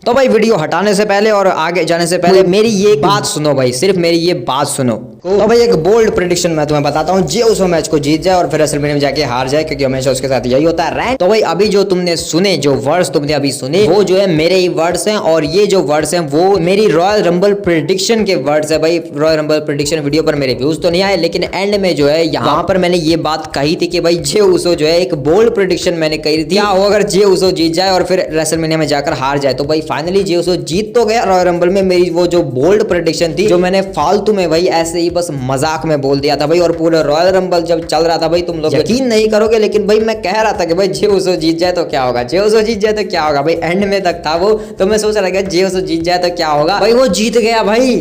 तो भाई वीडियो हटाने से पहले और आगे जाने से पहले मेरी ये बात सुनो भाई, सिर्फ मेरी ये बात सुनो। तो भाई एक बोल्ड प्रेडिक्शन मैं तुम्हें बताता हूँ, जे उस मैच को जीत जाए और फिर रेसलमेनिया में जाके हार जाए, क्योंकि हमेशा उसके साथ यही होता है रैंक। तो भाई अभी जो तुमने सुने, जो वर्ड्स तुमने अभी सुने, वो जो है मेरे ही वर्ड्स हैं, और ये जो वर्ड्स हैं वो मेरी रॉयल रंबल प्रेडिक्शन के वर्ड्स है। भाई रॉयल रंबल प्रेडिक्शन वीडियो पर मेरे व्यूज तो नहीं आए, लेकिन एंड में जो है यहाँ पर मैंने ये बात कही थी कि भाई जे उसो जो है एक बोल्ड प्रेडिक्शन मैंने कही थी, क्या हो अगर जे उसो जीत जाए और फिर रेसलमेनिया में जाकर हार जाए। तो भाई फाइनली जे उसो जीत तो गया रॉयल रंबल में। मेरी वो जो बोल्ड प्रेडिक्शन थी, जो मैंने फालतू में भाई ऐसे ही बस मजाक में बोल दिया था भाई, और पूरा रॉयल रंबल जब चल रहा था भाई, तुम लोग यकीन नहीं करोगे, लेकिन भाई मैं कह रहा था कि भाई जे उसो जीत जाए तो क्या होगा, जे उसो जीत जाए तो क्या होगा। भाई एंड में तक था वो, तो मैं सोच रहा था जे उसो जीत जाए तो क्या होगा। भाई वो जीत गया भाई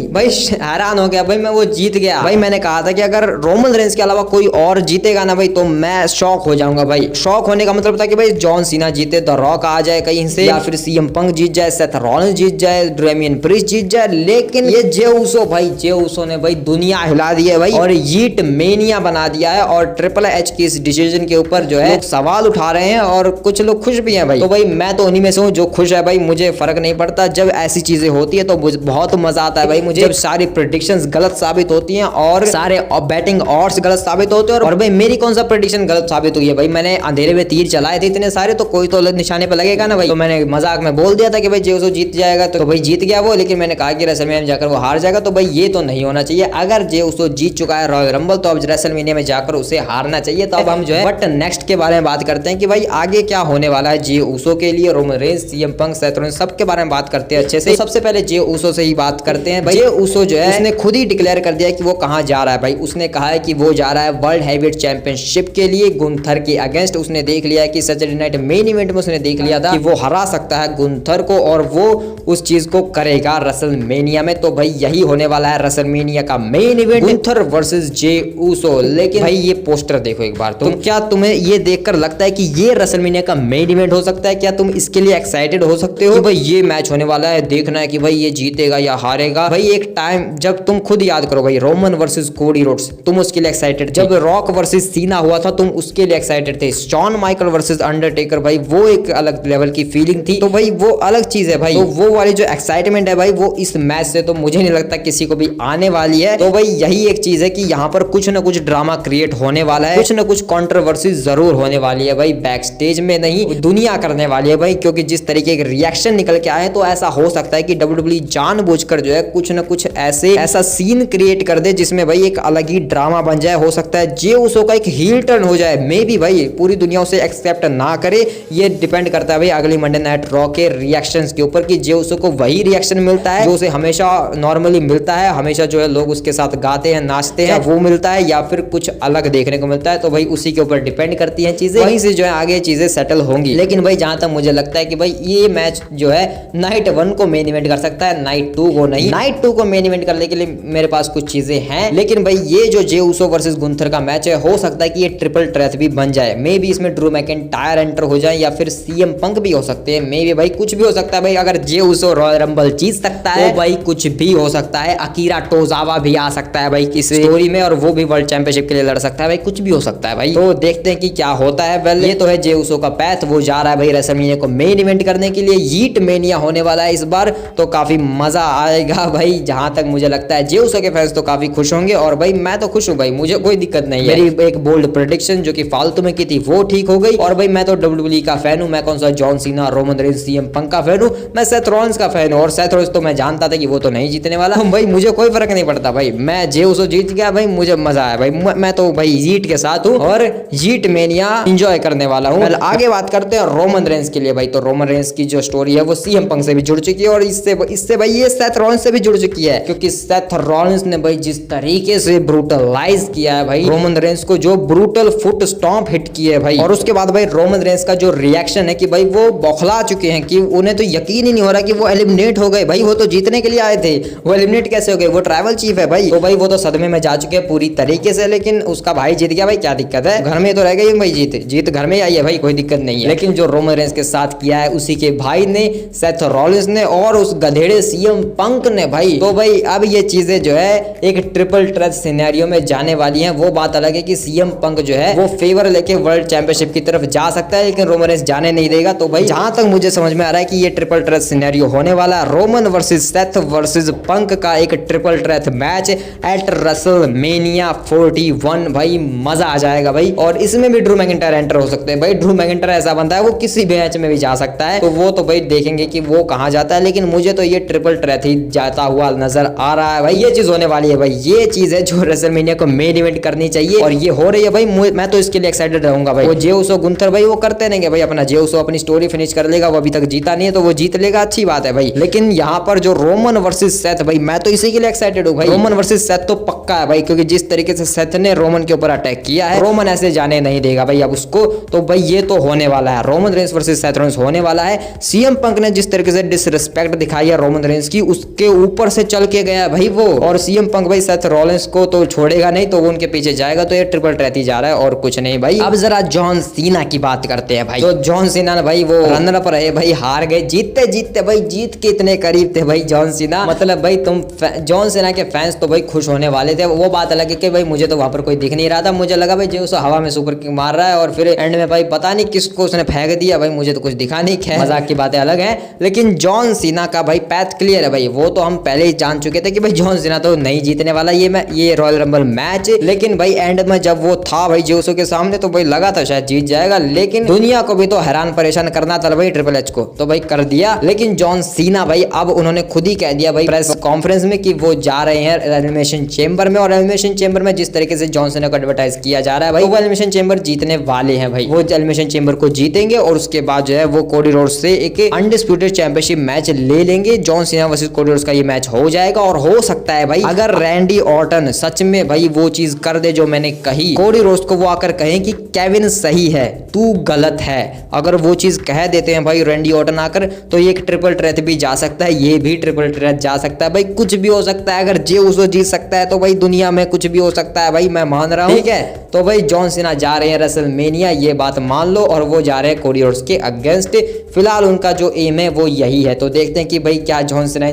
हैरान हो गया भाई मैं, वो जीत गया भाई। मैंने कहा था कि अगर रोमन रेंस के अलावा कोई और जीतेगा ना भाई, तो मैं शॉक हो जाऊंगा भाई। शॉक होने का मतलब था कि भाई जॉन सीना जीते, द रॉक आ जाए कहीं से, या फिर सीएम पंक जीत जाए, सेथ रॉलिंस जीत जाए, डेमियन प्रिस्ट जीत जाए, लेकिन ये जे उसो भाई, जे उसो ने भाई दुनिया हिला दी है भाई, और यीट मेनिया बना दिया है। और ट्रिपल एच की इस डिसीजन के ऊपर जो है लोग सवाल उठा रहे हैं, और कुछ लोग खुश भी हैं भाई। तो भाई मैं तो उन्हीं में से हूँ जो खुश है भाई, मुझे फर्क नहीं पड़ता। जब ऐसी चीजें होती है तो बहुत मजा आता है भाई मुझे, जब सारी प्रेडिक्शंस गलत साबित होती हैं और सारे बैटिंग ऑड्स गलत साबित होते हैं। और भाई मेरी कौन सा प्रेडिक्शन गलत साबित हुई है भाई, मैंने अंधेरे में तीर चलाए थे इतने सारे, तो कोई तो निशाने पे लगेगा ना भाई। तो मैंने मजाक में बोल दिया था कि भाई जे उसो जीत जाएगा, तो भाई जीत गया वो, लेकिन मैंने कहा कि रेसलमेनिया में जाकर वो हार जाएगा। तो भाई ये तो नहीं होना चाहिए। अगर जे उसो जीत चुका है रॉयल रंबल, तो अब रेसलमेनिया में जाकर उसे हारना चाहिए। तो अब हम जो है बट नेक्स्ट के बारे में बात करते हैं कि भाई आगे क्या होने वाला है जे उसो के लिए। Roman Reigns, CM Punk, Seth Rollins सबके बारे में बात करते हैं अच्छे से। तो सबसे पहले जे उसो से ही बात करते हैं भाई। जे उसो जो है उसने खुद ही डिक्लेयर कर दिया कि वो कहां जा रहा है भाई। उसने कहा है कि वो जा रहा है वर्ल्ड हैवीवेट चैंपियनशिप के लिए गुंथर के अगेंस्ट। उसने देख लिया है कि सैटरडे नाइट मेन इवेंट में उसने देख लिया था कि वो हरा सकता है गुंथर को, और वो उस चीज को करेगा रेसलमेनिया में। तो भाई यही होने वाला है रेसलमेनिया का मेन इवेंट, गुंथर वर्सेस जे उसो। लेकिन भाई ये पोस्टर देखो एक बार, तो क्या तुम्हें ये देखकर लगता है कि ये रेसलमेनिया का मेन इवेंट हो सकता है? क्या तुम इसके लिए एक्साइटेड हो सकते हो कि भाई ये मैच होने वाला है, देखना है कि भाई ये जीतेगा या हारेगा? भाई एक टाइम जब तुम खुद याद करो भाई, रोमन वर्सेस कोडी रोड्स, तुम उसके लिए एक्साइटेड। जब रॉक वर्सेस सीना हुआ था, तुम उसके लिए एक्साइटेड थे। शॉन माइकल वर्सेस अंडरटेकर, भाई वो एक अलग लेवल की फीलिंग थी। तो भाई वो अलग चीज है भाई, तो वो वाली जो एक्साइटमेंट है भाई, वो इस मैच से तो मुझे नहीं लगता किसी को भी आने वाली है। तो भाई यही एक चीज है कि यहाँ पर कुछ ना कुछ ड्रामा क्रिएट होने वाला है, कुछ ना कुछ कंट्रोवर्सी जरूर होने वाली है भाई। बैक स्टेज में नहीं, दुनिया करने वाली है भाई, क्योंकि जिस तरीके के रिएक्शन निकल के आए, तो ऐसा हो सकता है कि WWE जानबूझकर जो है कुछ ना कुछ ऐसा सीन क्रिएट कर दे जिसमें भाई एक अलग ही ड्रामा बन जाए। हो सकता है जे उसो का एक हील टर्न हो जाए, मे बी भाई पूरी दुनिया उसे एक्सेप्ट ना करे। ये डिपेंड करता है भाई अगली मंडे नाइट रॉ के रिएक्शंस के ऊपर, कि जे उसो को वही रिएक्शन मिलता है जो उसे हमेशा नॉर्मली मिलता है, हमेशा जो है लोग उसके साथ गाते हैं, नाचते हैं, वो मिलता है, या फिर कुछ अलग देखने को मिलता है। तो भाई उसी के ऊपर डिपेंड करती है चीजें, वहीं से जो है आगे चीजें सेटल होंगी। लेकिन भाई जहां तक मुझे लगता है कि भाई ये मैच जो है नाइट 1 को मेन इवेंट कर सकता है, नाइट 2 को नहीं। नाइट 2 को मेन इवेंट करने के लिए मेरे पास कुछ चीजें हैं, लेकिन भाई ये जो जे उसो वर्सेस गुंथर का मैच है, हो सकता है कि ये ट्रिपल थ्रेट भी बन जाए। मे बी इसमें ड्रू मैकिंटायर एंटर हो जाए, या फिर सीएम पंक भी हो सकते हैं। मे बी भाई कुछ भी हो सकता है भाई। अगर जे उसो रॉयल रंबल जीत सकता है, तो भाई कुछ भी हो सकता है। अकीरा टोजावा भी आ सकता है भाई किसी स्टोरी में, और वो भी वर्ल्ड चैंपियनशिप के लिए लड़ सकता है भाई। कुछ भी हो सकता है भाई, तो देखते हैं कि क्या होता है। वेल ये तो है जे उसो का पैथ, वो जा रहा है भाई रेसलमेनिया को मेन इवेंट करने के लिए। यीट मेनिया होने वाला है इस बार, तो काफी मजा आएगा भाई। जहां तक मुझे लगता है जे उसो के फैंस तो काफी खुश होंगे, और भाई मैं तो खुश हूं भाई, मुझे कोई दिक्कत नहीं है। मेरी एक बोल्ड प्रेडिक्शन जो कि फालतू में की थी वो ठीक हो गई। और भाई मैं तो WWE का फैन हूं, मैं कौन सा John Cena, Roman Reigns, CM Punk का फैन हूं, मैं सेथ रॉलिंस का फैन हूं। और सेथ रॉलिंस तो मैं जानता था कि वो तो नहीं जीतने वाला भाई, मुझे कोई फर्क नहीं पड़ता भाई। मैं जे उसो जीत गया भाई, मुझे मजा आया भाई। मैं तो भाई जीत के साथ हूं, और जीट मेनिया एंजॉय करने वाला हूं। आगे बात करते हैं रोमन रेंस के लिए भाई। तो रोमन रेंस की जो स्टोरी है वो सीएम पंक से भी जुड़ चुकी है, और इससे भाई ये सेथ रॉलिंस से भी जुड़ चुकी है, क्योंकि सेथ रॉलिंस ने भाई जिस तरीके से ब्रूटलाइज किया है भाई रोमन रेंस को, जो ब्रूटल फुट स्टॉम्प हिट की है भाई। और उसके बाद भाई रोमन रेंस का जो रिएक्शन है कि भाई वो बौखला चुके हैं, कि उन्हें तो यकीन ही नहीं हो रहा कि वो एलिमिनेट हो गए भाई। वो तो जीतने के लिए आए थे, वो एलिमिनेट कैसे हो गए? वो ट्राइबल चीफ है भाई। तो भाई वो तो सदमे में जा चुके हैं पूरी तरीके से, लेकिन उसका भाई जीत गया भाई, क्या दिक्कत है? घर में तो रह गई भाई, जीत घर में आई है भाई, कोई दिक्कत नहीं है। लेकिन जो रोमन रेंस के साथ किया है उसी के भाई ने, सेथ रॉलिंस ने, और उस गधेड़े सीएम पंक ने भाई। तो भाई अब ये चीजें जो है एक ट्रिपल थ्रेट सिनेरियो में जाने वाली हैं। वो बात अलग है कि सीएम पंक जो है वो फेवर लेके वर्ल्ड चैंपियनशिप की तरफ जा सकता है, लेकिन रोमन रेंस जाने नहीं देगा। तो भाई जहां तक मुझे समझ में आ रहा है कि ये ट्रिपल ट्रिपल थ्रेट सिनेरियो होने वाला, रोमन वर्सेस सेथ वर्सेस पंक का एक triple threat match at WrestleMania 41। भाई मजा आ जाएगा भाई। और इसमें भी ड्रू मैकिंटायर एंटर हो सकते हैं भाई। ड्रू मैकिंटायर ऐसा बंदा है वो किसी भी मैच में भी जा सकता है, तो वो तो भाई देखेंगे कि वो कहां जाता है, लेकिन मुझे तो ये ट्रिपल थ्रेट ही जाता हुआ नजर आ रहा है भाई। ये चीज होने वाली है भाई, ये चीज है जो रेसलमेनिया को मेन इवेंट करनी चाहिए और ये हो रही है भाई। मैं तो इसके लिए एक्साइटेड रहूंगा भाई। वो जे उसो गुंथर भाई वो करते रहेंगे भाई अपना, जे उसो अपनी स्टोरी फिनिश कर लेगा, वो अभी तक जीता नहीं है तो वो जीत लेगा, अच्छी बात है भाई। लेकिन यहाँ पर जो रोमन वर्सेस सेथ भाई, मैं तो इसी के लिए एक्साइटेड हूँ भाई। रोमन वर्सेस सेथ तो पक्का है भाई, क्योंकि जिस तरीके से सेथ ने रोमन के ऊपर अटैक किया है, रोमन ऐसे जाने नहीं देगा भाई अब उसको। तो भाई ये तो होने वाला है, Roman Reigns versus Seth Rollins होने वाला है। सीएम पंक ने जिस तरीके से डिसरिस्पेक्ट दिखाई है रोमन रेंस की, उसके ऊपर से चल के गया भाई वो। और सीएम पंक भाई सेथ रॉलिंस को तो छोड़ेगा नहीं, तो वो उनके पीछे जाएगा, तो ये ट्रिपल थ्रेट ही जा रहा है और कुछ नहीं भाई। अब जरा जॉन सीना की बात करते हैं भाई। तो जॉन सीना भाई वो रनर अप रहे भाई, हार गए, जीतते जीतते भाई, जीत के इतने करीब थे भाई जॉन सीना। मतलब भाई तुम जॉन सीना के फैंस तो भाई खुश होने वाले थे। वो बात अलग है कि भाई मुझे तो वहां पर कोई दिख नहीं रहा था, मुझे लगा भाई जो हवा में सुपर किक मार रहा है और फिर एंड में भाई पता नहीं किसको उसने फेंक दिया भाई, मुझे तो कुछ दिखा नहीं। खैर मजाक की बातें अलग है, लेकिन जॉन सीना का भाई पैथ क्लियर है भाई। वो तो हम पहले ही जान चुके थे कि भाई जॉन सीना तो नहीं जीतने वाला ये रॉयल रंबल मैच। लेकिन भाई एंड में जब वो था भाई जेउसो के सामने, तो भाई लगा था शायद जीत जाएगा, लेकिन दुनिया को भी तो हैरान परेशान करना था भाई ट्रिपल एच को, तो भाई कर दिया। लेकिन जॉन सीना भाई अब उन्होंने खुद ही कह दिया भाई प्रेस कॉन्फ्रेंस में कि वो जा रहे हैं एलिमिनेशन चेंबर में। और एलिमिनेशन चेंबर में जिस तरीके से जॉन सीना को एडवर्टाइज किया जा रहा है भाई, वो एलिमिनेशन चेंबर जीतने वाले हैं भाई। वो एलिमिनेशन चेंबर को जीतेंगे और उसके बाद जो है वो कोडी रोड्स से एक अनडिस्प्यूटेड चैंपियनशिप मैच ले लेंगे। John Cena versus Cody Rhodes का ये मैच हो जाएगा। और हो सकता है भाई अगर रैंडी ऑर्टन सच में भाई वो चीज कर दे जो मैंने कही, कोडी रोड्स को वो आकर कहें कि केविन सही है तू गलत है, अगर वो चीज कह देते हैं भाई रैंडी ऑर्टन आकर, तो ये एक ट्रिपल थ्रेट भी जा सकता है, ये भी ट्रिपल थ्रेट जा सकता है भाई। कुछ भी हो सकता है, अगर जे उसको जीत सकता है तो भाई दुनिया में कुछ भी हो सकता है भाई, मैं मान रहा हूँ, ठीक है। तो भाई जॉन सीना जा रहे हैं रेसलमेनिया, ये बात मान लो, और वो जा रहे हैं कोडी रोड्स के अगेंस्ट। फिलहाल उनका जो एम है वो यही है, तो देखते हैं कि भाई क्या जॉन सीना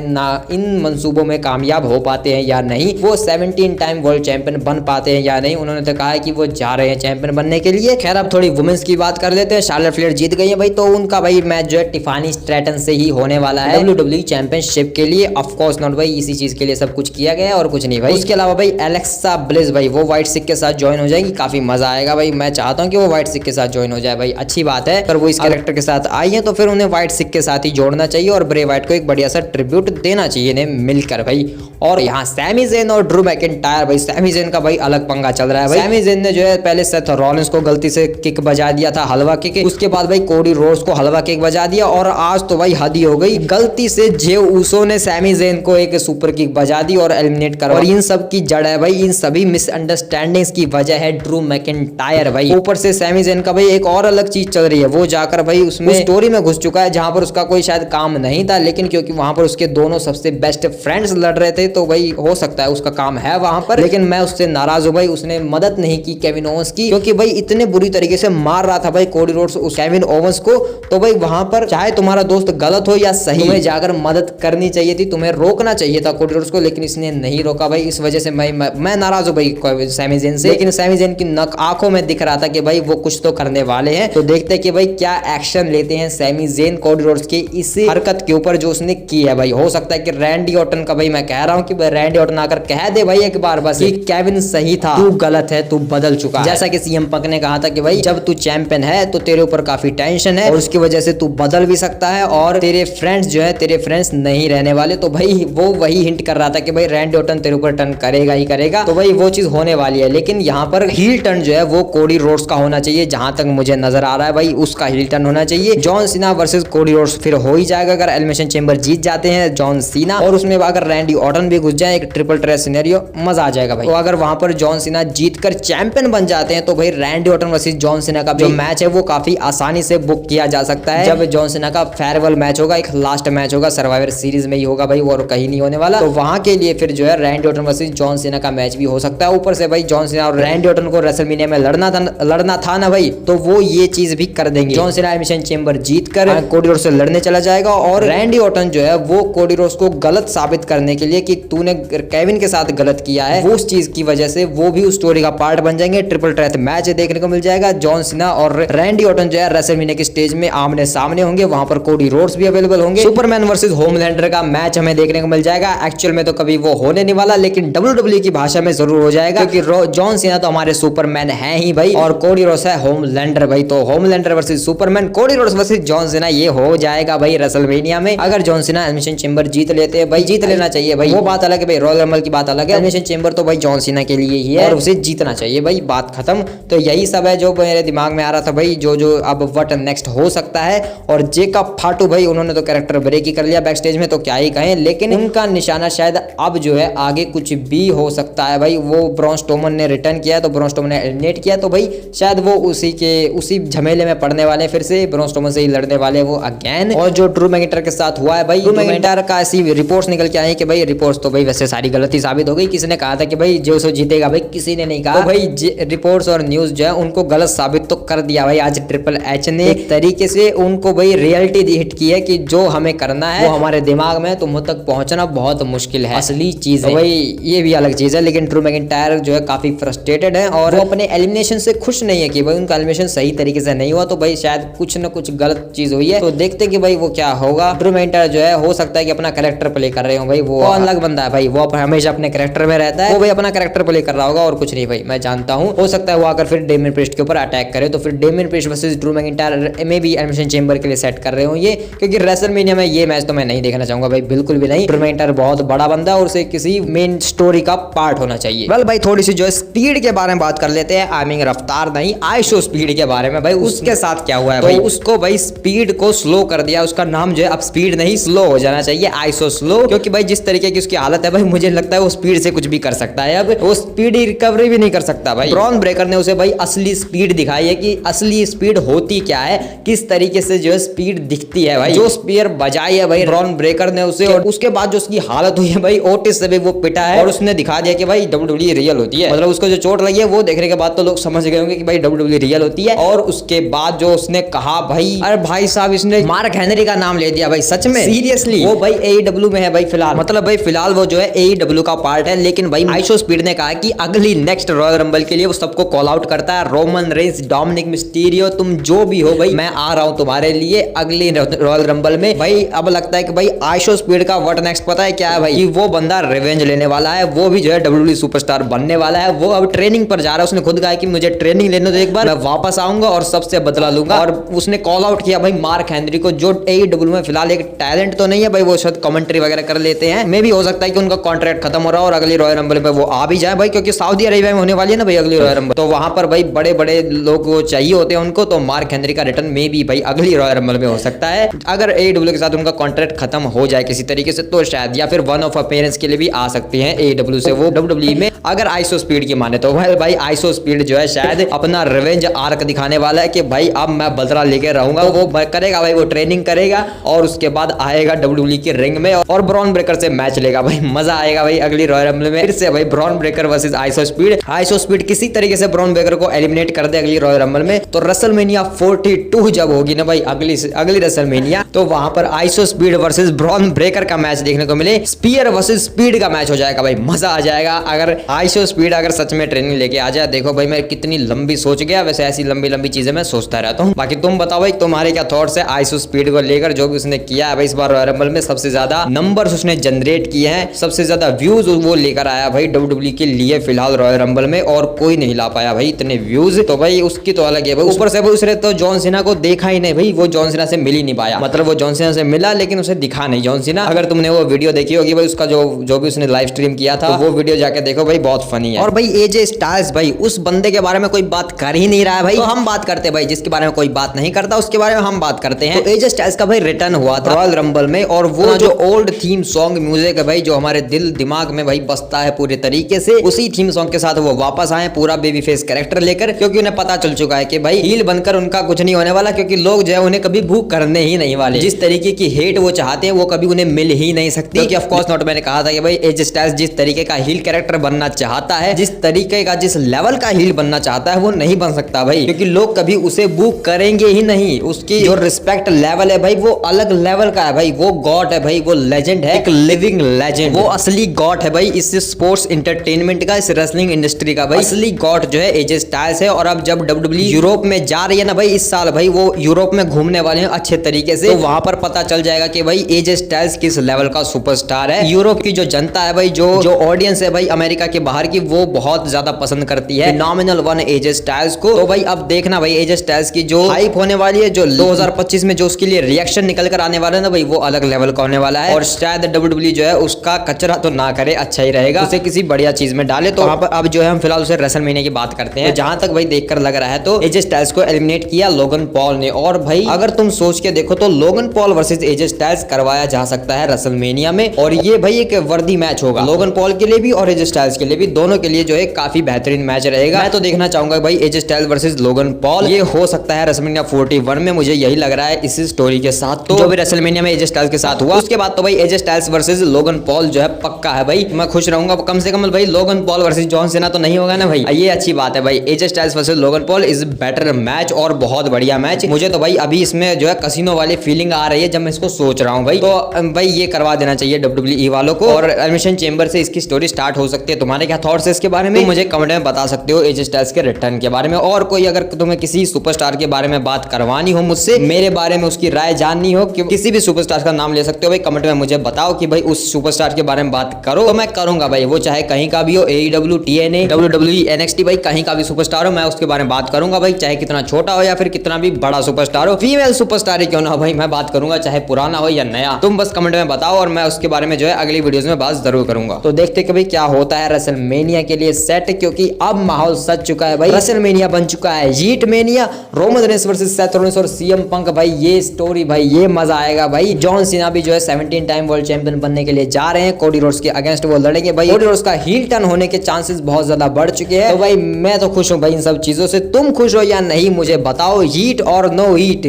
इन मंसूबों में कामयाब हो पाते हैं या नहीं, वो 17 टाइम वर्ल्ड चैंपियन बन पाते हैं या नहीं। उन्होंने तो कहा है कि वो जा रहे हैं चैंपियन बनने के लिए। खैर अब थोड़ी वुमेन्स की बात कर लेते हैं। शार्लेट फ्लेयर जीत गई है भाई, तो उनका भाई मैच जो है टिफानी स्ट्रैटन से ही होने वाला है WWE चैंपियनशिप के लिए। ऑफ कोर्स नॉट भाई, इसी चीज के लिए सब कुछ किया गया है और कुछ नहीं भाई। उसके अलावा भाई एलेक्सा ब्लिस भाई वो व्हाइट सिक के साथ ज्वाइन हो जाएगी, काफी मजा आएगा भाई। मैं चाहता हूँ कि वो व्हाइट सिक के साथ ज्वाइन हो जाए भाई, अच्छी बात है। अगर वो इस कैरेक्टर के साथ आई है तो फिर उन्हें व्हाइट सिक के साथ ही जोड़ना चाहिए और ब्रे व्हाइट को एक बढ़िया सा ट्रिब्यूट देना चाहिए इन्हें मिलकर भाई। और यहाँ सैमी ज़ेन और ड्रू मैकिंटायर भाई, सैमी ज़ेन का भाई अलग पंगा चल रहा है भाई। सैमी ज़ेन ने जो है पहले सेथ रॉलिंस को गलती से किक बजा दिया था, हलवा किक, उसके बाद भाई कोडी रोड्स को हलवा किक बजा दिया, और आज तो भाई हद ही हो गई, गलती से जे उसो ने सैमी ज़ेन को एक सुपर किक बजा दी और एलिमिनेट करा। और इन सब की जड़ है भाई, इन सभी मिसअंडरस्टैंडिंग्स की वजह है ड्रू मैकिंटायर भाई। ऊपर से सैमी ज़ेन का भाई एक और अलग चीज चल रही है, वो जाकर भाई उसमें स्टोरी में घुस चुका है जहां पर उसका कोई शायद काम नहीं था, लेकिन क्योंकि वहां पर उसके दोनों सबसे बेस्ट फ्रेंड्स लड़ रहे थे, तो भाई हो सकता है उसका काम है वहां पर। लेकिन मैं उससे नाराज हूं भाई, उसने मदद नहीं की केविन ओवंस की, क्योंकि भाई इतने बुरी तरीके से मार रहा था भाई कोडी रोड्स उस केविन ओवंस को। तो भाई वहां पर चाहे तुम्हारा दोस्त गलत हो या सही, तुम्हें जाकर मदद करनी चाहिए थी, तुम्हें रोकना चाहिए था कोडी रोड्स को, लेकिन इसने नहीं रोका भाई। इस वजह से मैं नाराज हूं भाई सैमी ज़ेन से। लेकिन सैमी ज़ेन की आंखों में दिख रहा था कि भाई वो कुछ तो करने वाले हैं, तो देखते हैं कि भाई क्या एक्शन लेते हैं सैमी ज़ेन कोडी रोड्स की इस हरकत के ऊपर जो उसने की है भाई। हो सकता है कि रैंडी ऑर्टन का भाई, मैं कह रहा हूं कि रैंडी ऑर्टन आकर कह दे भाई एक बार बस कि केविन सही था, तू गलत है, तू बदल चुका है। जैसा कि सीएम पंक ने कहा था कि भाई जब तू चैंपियन है तो तेरे ऊपर काफी टेंशन है और उसकी वजह से तू बदल भी सकता है और तेरे फ्रेंड्स जो है तेरे फ्रेंड्स नहीं रहने वाले। तो भाई वो वही हिंट कर रहा था कि भाई रैंडी ऑर्टन तेरे ऊपर टर्न करेगा ही करेगा, तो भाई वो चीज होने वाली है। लेकिन यहाँ पर हील टर्न जो है वो कोडी रोड्स का होना चाहिए, जहां तक मुझे नजर आ रहा है भाई उसका हील टर्न होना चाहिए। John Cena versus Cody Rhodes फिर हो ही जाएगा अगर एलिमिनेशन चेंबर जीत जाते हैं जॉन सीना, और उसमें अगर रैंडी ऑर्टन भी घुस जाए, एक ट्रिपल थ्रेट सिनेरियो, मजा आ जाएगा भाई। तो अगर वहां पर जॉन सीना जीतकर चैंपियन बन जाते हैं तो भाई Randy Orton versus John Cena का जो मैच है वो काफी आसानी से बुक किया जा सकता है। जब जॉन सीना का फेयरवेल मैच होगा, एक लास्ट मैच होगा, सर्वाइवर सीरीज में ही होगा भाई, वो कहीं नहीं होने वाला, तो वहां के लिए फिर जो है Randy Orton versus John Cena का मैच भी हो सकता है। ऊपर से भाई जॉन सीना और रैंडी ऑर्टन को रेसलमेनिया में लड़ना था ना भाई, तो वो ये चीज भी कर देंगे। जॉन सीना एलिमिनेशन चेंबर जीतकर कोडी रोड्स से लड़ने चला जाएगा और रैंडी ऑर्टन जो है वो कोडी रोड्स को गलत साबित करने के लिए कि तूने केविन के साथ गलत किया है, वो उस चीज की वजह से वो भी उस स्टोरी का पार्ट बन जाएंगे। ट्रिपल थ्रेट मैच देखने को मिल जाएगा। जॉन सीना और रैंडी ऑर्टन जो है रेसलमेनिया के स्टेज में आमने सामने होंगे, वहां पर कोडी रोड्स भी अवेलेबल होंगे। सुपरमैन वर्सेस होमलैंडर का मैच हमें देखने को मिल जाएगा। एक्चुअल में तो कभी वो होने नहीं वाला, लेकिन WWE की भाषा में जरूर हो जाएगा, क्योंकि जॉन सीना तो हमारे सुपरमैन है ही भाई, और कोडी रोड्स है होमलैंडर भाई। तो Homelander versus Superman, Cody Rhodes versus John Cena, ये हो जाएगा भाई रेसलमेनिया में। अगर जॉन सीना एलिमिनेशन चेंबर जीत लेते हैं भाई, जीत लेना चाहिए भाई, वो बात अलग है भाई, रॉयल रंबल की बात अलग है। एलिमिनेशन चेंबर तो भाई जॉन सीना के लिए ही है और उसे जीतना चाहिए भाई, बात खत्म। तो यही सब है जो मेरे दिमाग में आ रहा था भाई, जो अब व्हाट नेक्स्ट हो सकता है। और जेकब फाटू भाई, उन्होंने तो कैरेक्टर ब्रेक ही कर लिया बैक स्टेज में, तो क्या ही कहें, लेकिन उनका निशाना शायद अब जो है आगे कुछ भी हो सकता है भाई। वो ब्रॉन स्ट्रोमन ने रिटर्न किया, तो ब्रॉन स्ट्रोमन ने एलिमिनेट किया, तो भाई शायद वो उसी झमेले में पड़ने वाले, फिर से ब्रॉन स्ट्रोमन से ही लड़ने वाले वो अगेन। और जो ड्रू मैकिंटायर के साथ हुआ है भाई, ड्रू मैकिंटायर का ऐसी रिपोर्ट्स निकल के आई कि भाई, रिपोर्ट्स तो भाई वैसे सारी गलती साबित हो गई। किसी ने कहा था कि भाई जो जीतेगा, भाई किसी ने नहीं कहा। तो भाई रिपोर्ट्स और न्यूज जो है उनको गलत साबित तो कर दिया भाई। आज ट्रिपल एच ने एक तरीके से उनको भाई रियलिटी हिट की है कि जो हमें करना है वो हमारे दिमाग में, तुम तक पहुंचना बहुत मुश्किल है, असली चीज है भाई, ये भी अलग चीज है। लेकिन ड्रू मैकिंटायर जो है काफी फ्रस्ट्रेटेड है और वो अपने एलिमिनेशन से खुश नहीं है कि भाई उनका एलिमिनेशन सही तरीके से नहीं हुआ, तो भाई शायद कुछ न कुछ गलत चीज हुई है। तो देखते हैं कि भाई वो क्या होगा। ड्रू मैकिंटायर जो है हो सकता है कि अपना कैरेक्टर प्ले कर रहे हो भाई, वो अलग बंदा है भाई, वो हमेशा अपने कैरेक्टर में रहता है, वो भाई अपना कैरेक्टर प्ले कर रहा होगा और कुछ नहीं भाई, मैं जानता हूँ। हो सकता है वो आकर फिर डेमियन प्रीस्ट के ऊपर अटैक करे, तो फिर Damien priest versus Drew McIntyre में भी एलिमिनेशन चेंबर के लिए सेट कर रहे हो ये, क्योंकि रेसलमेनिया में ये मैच तो मैं नहीं देखना चाहूंगा भाई, बिल्कुल भी नहीं। ड्रू मैकिंटायर बहुत बड़ा बंदा है और उसे किसी मेन स्टोरी का पार्ट होना चाहिए। वेल भाई, थोड़ी सी जो है स्पीड के बारे में बात कर लेते हैं। आई मीन रफ्तार नहीं, आईशो स्पीड के बारे में भाई, उसके साथ क्या हुआ है भाई, उसको भाई स्पीड को स्लो कर दिया। उसका नाम जो है अब स्पीड नहीं स्लो हो जाना चाहिए, आईशो स्लो, क्योंकि भाई जिस तरीके की उसकी हालत है भाई, मुझे लगता है वो स्पीड से कुछ भी कर सकता है। अब वो स्पीड रिकवरी भी नहीं कर सकता भाई। ब्रॉन ब्रेकर ने उसे भाई असली स्पीड दिखाई है कि असली स्पीड होती क्या है, किस तरीके से जो है स्पीड दिखती है भाई। जो स्पीयर बजाई है भाई ब्रॉन ब्रेकर ने उसे, और उसके बाद जो उसकी हालत हुई है भाई, ओटिस से भी वो पिटा है और उसने दिखा दिया कि भाई WWE रियल होती है। मतलब उसको जो चोट लगी है वो देखने के बाद तो लोग समझ गए होंगे कि भाई WWE रियल होती है। और उसके बाद जो उसने कहा भाई, अरे भाई साहब, इसने मार्क हेनरी का नाम ले दिया भाई, सच में सीरियसली। वो भाई AEW में है भाई फिलहाल, मतलब भाई फिलहाल वो जो है AEW का पार्ट है, लेकिन भाई आईशो स्पीड ने कहा कि अगली नेक्स्ट रॉयल रंबल के लिए वो सबको कॉल आउट करता है। रोमन रेंस, डोमिनिक मिस्टीरियो, तुम जो भी हो भाई, मैं आ रहा हूं तुम्हारे लिए अगली रॉयल रंबल में भाई। अब लगता है कि भाई आईशो स्पीड का व्हाट नेक्स्ट पता है क्या है भाई, वो बंदा रिवेंज लेने वाला है, वो भी जो है WWE सुपरस्टार बनने वाला है। वो अब ट्रेनिंग पर जा रहा है, उसने खुद कहा कि मुझे ट्रेनिंग लेने दो एक बार, मैं वापस आऊंगा और सबसे बदला लूंगा। और उसने कॉल आउट किया भाई मार्क हेनरी को, जो AEW में फिलहाल एक टैलेंट तो नहीं है भाई, वो शायद कमेंट्री वगैरह कर लेते हैं, मे भी हो सकता है कि उनका कॉन्ट्रैक्ट खत्म हो रहा है और अगली रॉयल रंबल में वो आ भी जाए भाई, क्योंकि सऊदी अरेबिया में होने वाली है ना भाई अगली रॉयल रंबल, तो वहां पर भाई बड़े बड़े लोग वो चाहिए होते हैं उनको। तो मार्क हेनरी का रिटर्न में भी भाई अगली रॉयल रंबल में हो सकता है, अगर AEW के साथ उनका कॉन्ट्रैक्ट खत्म हो जाए किसी तरीके से, तो शायद, या फिर वन ऑफ अपीयरेंस के लिए भी आ सकते हैं AEW से वो WWE में, अगर आईशो स्पीड की माने तो। भाई आईशो स्पीड जो है शायद अपना रिवेंज आर्क दिखाने वाला है कि भाई अब मैं बदला लेके रहूंगा। वो करेगा भाई, वो ट्रेनिंग करेगा और उसके बाद आएगा WWE की रिंग में और ब्रॉन ब्रेकर से मैच लेगा भाई, मजा आएगा भाई अगली रॉयल रंबल में। फिर से भाई Bron Breakker versus IShow Speed, IShow Speed किसी तरीके से ब्रॉन ब्रेकर को एलिमिनेट कर दे अगली रॉयल रंबल में, तो रेसलमेनिया 42 जब होगी ना भाई अगली रेसलमेनिया, तो वहां पर आईशो स्पीड वर्सेस ब्रॉन ब्रेकर का मैच देखने को मिले, स्पीयर वर्सेस स्पीड का मैच हो जाएगा भाई, मजा आ जाएगा। अगर आईशो स्पीड अगर सच में ट्रेनिंग लेके आ जाए, देखो भाई मैं कितनी लंबी सोच गया, वैसे ऐसी लंबी लंबी चीजें मैं सोचता रहता हूँ। बाकी तुम बताओ भाई तुम्हारे क्या थॉट्स है आईशो स्पीड को लेकर, जो भी उसने किया है भाई इस बार रॉयल रंबल में, सबसे ज्यादा नंबर्स उसने जनरेट किए हैं, सबसे ज्यादा व्यूज वो लेकर आया भाई WWE के लिए फिलहाल रॉयल रंबल में, और कोई नहीं ला पाया भाई इतने व्यूज, तो भाई उसकी तो अलग है भाई। ऊपर से उसने तो जॉन सीना को देखा ही नहीं भाई, वो जॉन सीना से मिल ही नहीं पाया, मतलब वो जॉन सीना से मिला लेकिन उसे दिखा नहीं जॉन सीना। अगर तुमने वो वीडियो देखी होगी भाई, उसका जो भी उसने लाइव स्ट्रीम किया था, तो वो वीडियो जाके देखो भाई, बहुत फनी है। और भाई AJ स्टाइल्स भाई, उस बंदे के बारे में कोई बात कर ही नहीं रहा है भाई, तो हम बात करते भाई, जिसके बारे में कोई बात नहीं करता उसके बारे में हम बात करते हैं। तो AJ स्टाइल्स का भाई रिटर्न हुआ था रॉयल रंबल में, और वो जो ओल्ड थीम सॉन्ग म्यूजिक है भाई, जो हमारे दिल दिमाग में भाई बसता है पूरे तरीके से, उसी थीम सॉन्ग के साथ वो वापस आए पूरा बेबी फेस कैरेक्टर लेकर, क्योंकि उन्हें पता चल चुका है कि भाई हील बनकर उनका कुछ नहीं होने वाला, क्योंकि लोग जो है उन्हें कभी भूख करने ही नहीं वाले। जिस तरीके की हेट वो चाहते हैं वो कभी उन्हें मिल ही नहीं सकती, क्योंकि ऑफ कोर्स नॉट, मैंने कहा था कि भाई AJ स्टाइल्स जिस तरीके का हील कैरेक्टर बनना चाहता है, जिस तरीके का जिस लेवल का हील बनना चाहता है, वो नहीं बन सकता भाई, क्योंकि लोग कभी उसे बुक करेंगे ही नहीं। उसकी जो रिस्पेक्ट लेवल है भाई, वो अलग लेवल का है भाई, वो गॉड है भाई, वो लेजेंड है, एक लिविंग लेजेंड, वो असली गॉड है भाई इस स्पोर्ट्स एंटरटेनमेंट का, इस रेसलिंग इंडस्ट्री का भाई असली गॉड जो है एजे स्टाइल्स है। और अब जब WWE यूरोप में जा रही है ना भाई, इस साल भाई वो यूरोप में घूमने वाले हैं अच्छे तरीके से, तो वहां पर पता चल जाएगा कि भाई एजे स्टाइल्स किस लेवल का सुपरस्टार है। यूरोप की जो जनता है भाई, जो ऑडियंस है भाई अमेरिका के बाहर की, वो बहुत ज्यादा पसंद करती है नॉमिनल वन एजे स्टाइल्स को। तो भाई अब देखना भाई एजे स्टाइल्स की जो हाइप होने वाली है, जो 2025 में जो उसके लिए रिएक्शन निकल कर आने वाला है ना भाई, वो अलग लेवल का होने वाला है। और शायद WWE जो है उसका कचरा तो ना करे, अच्छा ही रहेगा, उसे किसी बढ़िया चीज में डाले। तो वहां पर अब जो है हम फिलहाल उसे रेसलमेनिया की बात करते हैं। तो जहां तक भाई देखकर लग रहा है तो एजे स्टाइल्स को एलिमिनेट किया लोगन पॉल ने। और भाई अगर तुम सोच के देखो तो Logan Paul versus AJ Styles करवाया जा सकता है रेसलमेनिया में, और ये भाई एक वर्दी मैच होगा लोगन पॉल के लिए भी और एजे स्टाइल्स के लिए भी, दोनों के लिए जो है काफी बेहतरीन मैच रहेगा। मैं तो देखना चाहूंगा भाई AJ Styles versus Logan Paul, ये हो सकता है रेसलमेनिया 41 में, मुझे यही लग रहा है इस स्टोरी के साथ। तो जो भी रेसलमेनिया में एजे स्टाइल्स के साथ हुआ उसके बाद तो भाई AJ Styles versus Logan Paul जो है पक्का है भाई, मैं खुश रहूंगा। कम से कम भाई Logan Paul versus John Cena तो नहीं होगा ना भाई, ये अच्छी बात है भाई। AJ Styles versus Logan Paul is better match और बहुत बढ़िया मैच। मुझे तो भाई अभी इसमें जो है कसिनो वाली फीलिंग आ रही है जब मैं इसको सोच रहा हूँ भाई। तो भाई ये करवा देना चाहिए WWE वालों को, और एलिमिनेशन चेंबर से इसकी स्टोरी स्टार्ट हो सकती है। तुम्हारे क्या थॉट्स है इसके बारे में, मुझे कमेंट में बता सकते हो एजे स्टाइल्स के रिटर्न के बारे में। और कोई अगर तुम्हें किसी सुपरस्टार के बारे में बात करवानी हो मुझसे, मेरे बारे में उसकी राय जाननी हो, कि किसी भी सुपरस्टार का नाम ले सकते हो भाई, कमेंट में मुझे बताओ कि भाई उस सुपरस्टार के बारे में बात करो, तो मैं करूंगा भाई। वो चाहे कहीं का भी हो, AEW, TNA, WWE, NXT, भाई कहीं का भी सुपरस्टार हो, मैं उसके बारे में बात करूंगा भाई, चाहे कितना छोटा हो या फिर कितना भी बड़ा सुपरस्टार हो, फीमेल सुपरस्टार ही क्यों ना हो भाई, मैं बात करूंगा, चाहे पुराना हो या नया। तुम बस कमेंट में बताओ और मैं उसके बारे में जो है अगली वीडियोस में बात जरूर करूंगा। तो देखते कि भाई क्या होता है रेसलमेनिया के लिए सेट, क्योंकि अब माहौल सज चुका है भाई, रेसलमेनिया बन चुका है heat mania, Roman Reigns versus Seth Rollins और CM पंक। भाई ये स्टोरी भाई ये मजा आएगा भाई। जॉन सीना भी जो है 17 टाइम वर्ल्ड चैंपियन बनने के लिए जा रहे हैं, कोडी रोड्स के अगेंस्ट वो लड़ेंगे भाई। कोडी रोड्स का हील टर्न होने के चांसेस बहुत ज्यादा बढ़ चुके हैं। तो भाई मैं तो खुश हूँ भाई इन सब चीजों से, तुम खुश हो या नहीं मुझे बताओ, हीट और नो हीट।